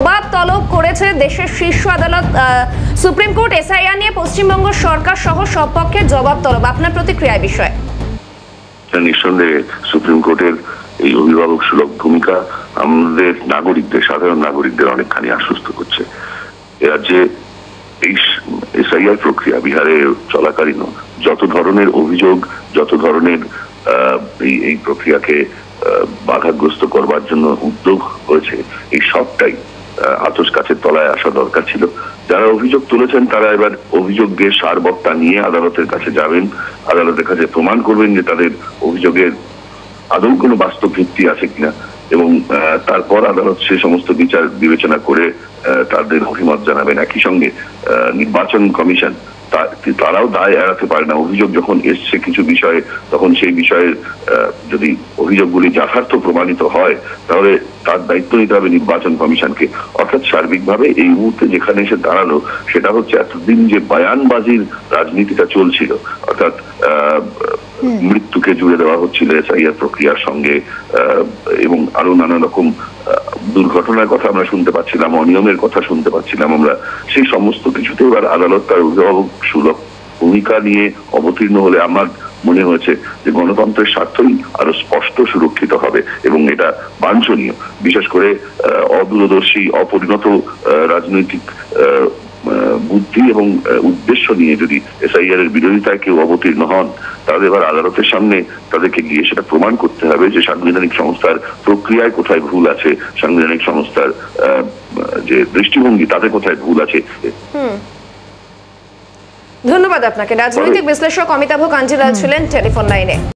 জবাব তলব করেছে দেশের শীর্ষ আদালত সুপ্রিম কোর্ট। এসআইআর নিয়ে পশ্চিমবঙ্গ সরকার সহ সব পক্ষের জবাব তলব, আপনার প্রতিক্রিয়া বিষয়ে? নিঃসন্দেহে সুপ্রিম কোর্টের এই অভিভাবক সুলভ ভূমিকা আমাদের নাগরিকদের, সাধারণ নাগরিকদের অনেকখানি আশ্বস্ত করছে। এ রাজ্যে এই এসআইআর প্রক্রিয়া বিহারে চলাকালীন যত ধরনের অভিযোগ, যত ধরনের এই প্রক্রিয়াকে বাধাগ্রস্ত করবার জন্য উদ্যোগ হয়েছে, এই সবটাই আতস কাছের তলায় আসা দরকার ছিল। যারা অভিযোগ তুলেছেন তারা এবার অভিযোগের সারবত্তা নিয়ে আদালতের কাছে যাবেন, আদালতের কাছে প্রমাণ করবেন যে তাদের অভিযোগের আদৌ কোনো বাস্তব ভিত্তি আছে কিনা, এবং তারপর আদালত সে সমস্ত বিচার বিবেচনা করে তাদের অভিমত জানাবেন। একই সঙ্গে নির্বাচন কমিশন তারাও দায় এড়াতে পারে না। অভিযোগ যখন এসছে কিছু বিষয়ে, তখন সেই বিষয়ের যদি অভিযোগগুলি যথার্থ প্রমাণিত হয় তাহলে তার দায়িত্ব নিতে হবে নির্বাচন কমিশনকে। অর্থাৎ সার্বিকভাবে এই মুহূর্তে যেখানে এসে দাঁড়ালো সেটা হচ্ছে এতদিন যে বয়ানবাজির রাজনীতিটা চলছিল, অর্থাৎ মৃত্যুকে জুড়ে দেওয়া হচ্ছিল এসআইআর প্রক্রিয়ার সঙ্গে, এবং আরো নানা রকম দুর্ঘটনার কথা আমরা শুনতে পাচ্ছিলাম, অনিয়মের কথা শুনতে পাচ্ছিলাম আমরা। সেই সমস্ত কিছুতে এবার আদালত তার অভিভাবক সুলভ ভূমিকা নিয়ে অবতীর্ণ হলে আমার মনে হয়েছে যে গণতন্ত্রের স্বার্থই আরো স্পষ্ট সুরক্ষিত হবে, এবং এটা বাঞ্ছনীয়। বিশেষ করে অদূরদর্শী, অপরিণত রাজনৈতিক বুদ্ধি এবং উদ্দেশ্য নিয়ে যদি এসআইআর এর বিরোধিতায় কেউ অবতীর্ণ হন, তাহলে এবার আদালতের সামনে তাদেরকে গিয়ে সেটা প্রমাণ করতে হবে যে সাংবিধানিক সংস্থার প্রক্রিয়ায় কোথায় ভুল আছে, সাংবিধানিক সংস্থার যে দৃষ্টিভঙ্গি তাতে কোথায় ভুল আছে। ধন্যবাদ আপনাকে। রাজনৈতিক বিশ্লেষক অমিতাভ কাঞ্জিলাল ছিলেন টেলিফোন লাইনে।